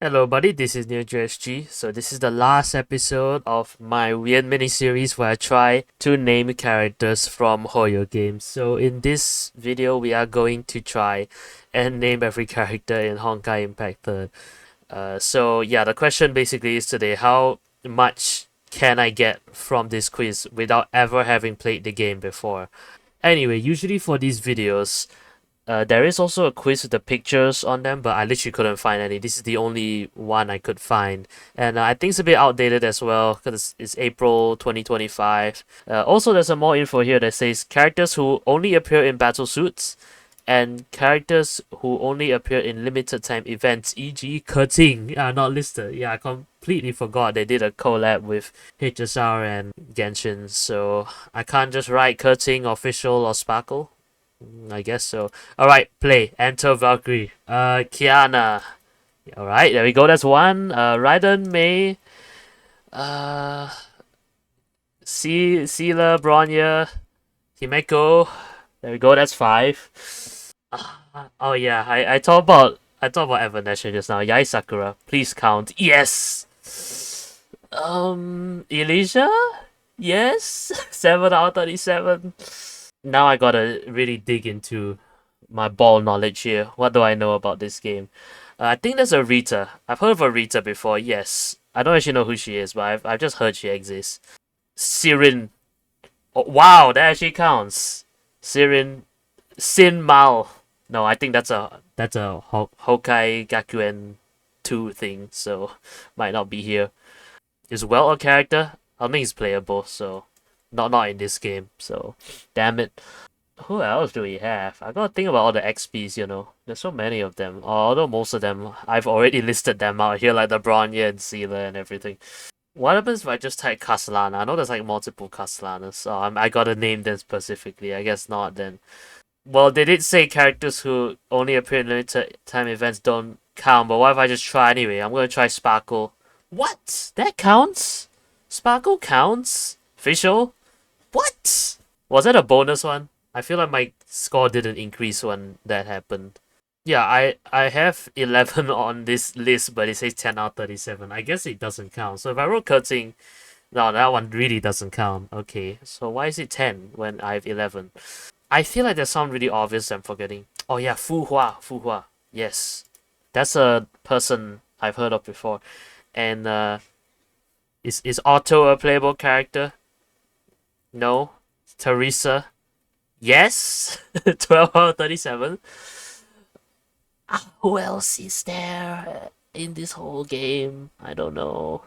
Hello, buddy. This is NeoJSG. So this is the last episode of my weird mini series where I try to name characters from miHoYo games. So in this video, we are going to try and name every character in Honkai Impact 3rd. So yeah, the question basically is today: how much can I get from this quiz without ever having played the game before? Anyway, usually for these videos, there is also a quiz with the pictures on them, but I literally couldn't find any. This is the only one I could find. And I think it's a bit outdated as well because it's April 2025. Also, there's some more info here that says characters who only appear in battle suits and characters who only appear in limited time events, e.g. Kerting, are not listed. Yeah, I completely forgot they did a collab with HSR and Genshin, so I can't just write Kerting, official, or Sparkle. I guess so. Alright, play. Enter Valkyrie. Kiana. Alright, there we go. That's one. Raiden, Mei. Uh, Seela, Bronya, Himeko. There we go. That's five. Oh yeah, I talked about Evanescence just now. Yai Sakura. Please count. Yes. Elisha. Yes. 7 out of 37. Now I gotta really dig into my ball knowledge here. What do I know about this game? I think there's a Rita. I've heard of a Rita before. Yes, I don't actually know who she is, but I've just heard she exists. Sirin. Oh, wow, that actually counts. Sirin. Sin Mal. No, I think that's a Hokai Gakuen 2 thing, so might not be here. Is Well a character? I think he's playable, so not in this game. So damn it. Who else do we have? I gotta think about all the expies. There's so many of them. Although most of them, I've already listed them out here, like the Bronya and Seela and everything. What happens if I just type Castellana? I know there's like multiple Castellanas, so I gotta name them specifically. I guess not then. Well, they did say characters who only appear in limited time events don't count, but what if I just try anyway? I'm gonna try Sparkle. What? That counts? Sparkle counts? Official? What? Was that a bonus one? I feel like my score didn't increase when that happened. Yeah, I have 11 on this list, but it says 10 out of 37. I guess it doesn't count. So if I wrote Kurtzing, no, that one really doesn't count. Okay, so why is it 10 when I have 11? I feel like there's some really obvious I'm forgetting. Oh yeah, Fu Hua, Fu Hua. Yes. That's a person I've heard of before. And is Otto a playable character? No. Teresa? Yes. 12 out of 37. Who else is there in this whole game? I don't know.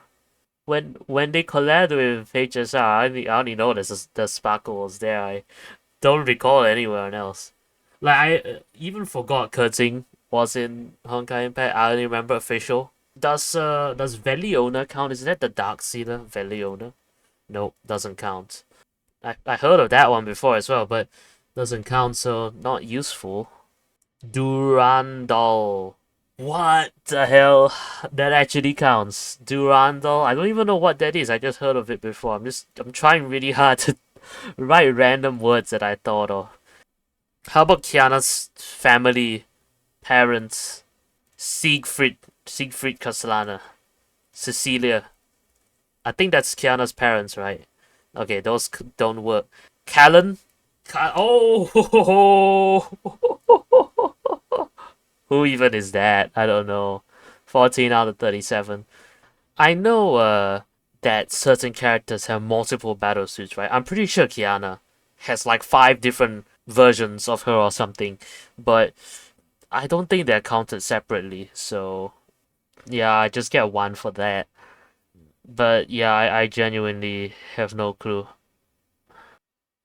When they collab with HSR, I only know the Sparkle was there. I don't recall anyone else. Like I even forgot Kurtzing was in Honkai Impact. I only remember official. Does Veliona count? Is that the Dark Sealer Veliona? Nope, doesn't count. I heard of that one before as well, but doesn't count, so not useful. Durandal. What the hell? That actually counts. Durandal. I don't even know what that is. I just heard of it before. I'm trying really hard to write random words that I thought of. How about Kiana's family, parents? Siegfried Castellana. Cecilia. I think that's Kiana's parents, right? Okay, those don't work. Callan? Oh! Who even is that? I don't know. 14 out of 37. I know that certain characters have multiple battle suits, right? I'm pretty sure Kiana has like 5 different versions of her or something, but I don't think they're counted separately, so yeah, I just get one for that. But yeah, I genuinely have no clue.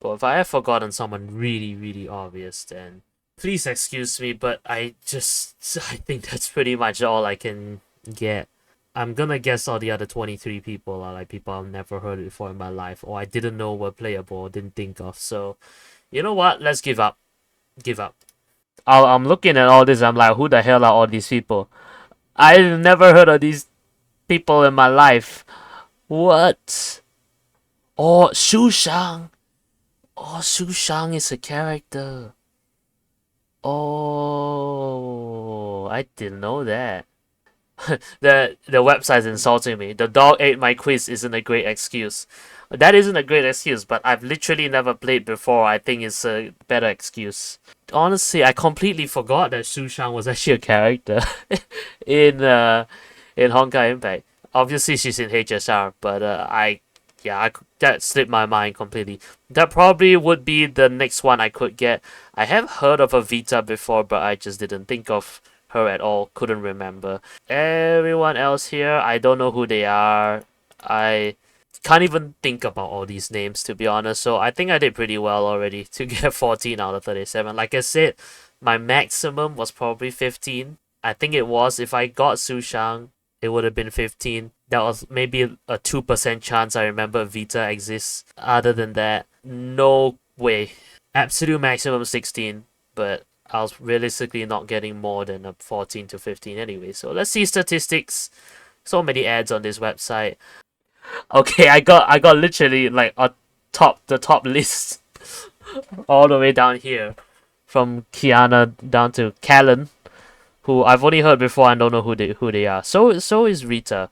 But if I have forgotten someone really, really obvious, then please excuse me, but I think that's pretty much all I can get. I'm gonna guess all the other 23 people are like people I've never heard before in my life, or I didn't know were playable, or didn't think of. So, you know what? Let's give up. Give up. I'm looking at all this. I'm like, who the hell are all these people? I've never heard of these people in my life. What? Oh, Shu Shang. Oh, Shu Shang is a character. Oh, I didn't know that. The website's insulting me. The dog ate my quiz isn't a great excuse. That isn't a great excuse, but I've literally never played before. I think it's a better excuse. Honestly, I completely forgot that Su Shang was actually a character in in Honkai Impact. Obviously, she's in HSR, but that slipped my mind completely. That probably would be the next one I could get. I have heard of a Vita before, but I just didn't think of her at all. Couldn't remember. Everyone else here, I don't know who they are. I can't even think about all these names, to be honest. So I think I did pretty well already to get 14 out of 37. Like I said, my maximum was probably 15. I think it was. If I got Su Shang, it would have been 15. That was maybe a 2% chance I remember Vita exists. Other than that, no way. Absolute maximum 16, but I was realistically not getting more than a 14 to 15 anyway. So let's see statistics. So many ads on this website. Okay, I got literally like the top list all the way down here, from Kiana down to Callan, who I've only heard before and don't know who they are. So is Rita,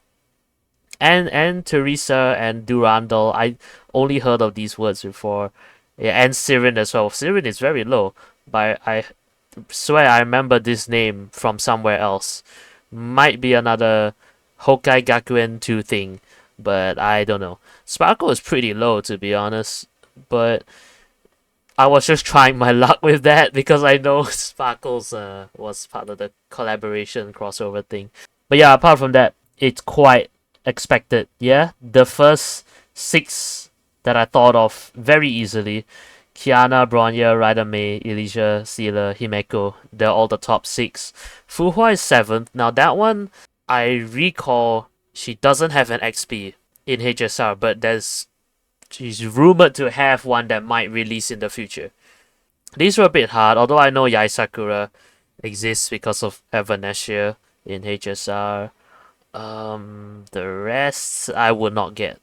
and Teresa and Durandal. I only heard of these words before. Yeah, and Sirin as well. Sirin is very low, but I swear I remember this name from somewhere else. Might be another Hokai Gakuen 2 thing, but I don't know. Sparkle is pretty low, to be honest, but I was just trying my luck with that because I know Sparkle's was part of the collaboration crossover thing. But yeah, apart from that, it's quite expected. Yeah, the first 6 that I thought of very easily: Kiana, Bronya, Ryder May, Elysia, Sealer, Himeko. They're all the top 6. Fuhua is 7th. Now that one, I recall she doesn't have an XP in HSR, but she's rumored to have one that might release in the future. These were a bit hard, although I know Yai Sakura exists because of Evanescence in HSR. The rest I would not get.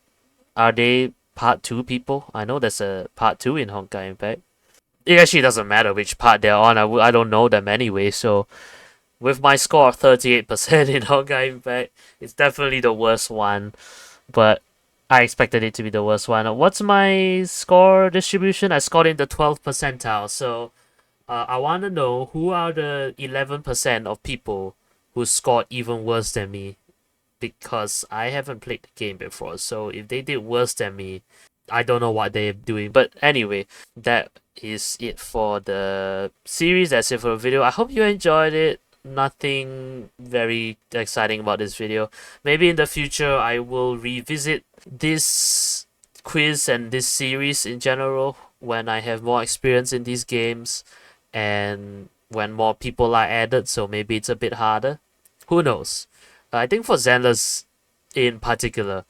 Are they part 2 people? I know there's a part 2 in Honkai Impact. It actually doesn't matter which part they're on. I don't know them anyway, so with my score of 38% in Honkai Impact, it's definitely the worst one. But I expected it to be the worst one. What's my score distribution? I scored in the 12th percentile, so I want to know who are the 11% of people who scored even worse than me, because I haven't played the game before. So if they did worse than me, I don't know what they're doing. But anyway, that is it for the series. That's it for the video. I hope you enjoyed it. Nothing very exciting about this video. Maybe in the future I will revisit this quiz and this series in general when I have more experience in these games and when more people are added, so maybe it's a bit harder. Who knows? I think for Zenless in particular,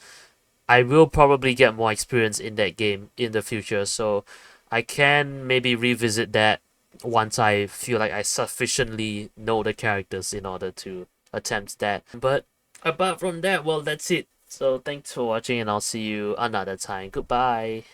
I will probably get more experience in that game in the future, so I can maybe revisit that once I feel like I sufficiently know the characters in order to attempt that. But apart from that, well, that's it. So thanks for watching, and I'll see you another time. Goodbye.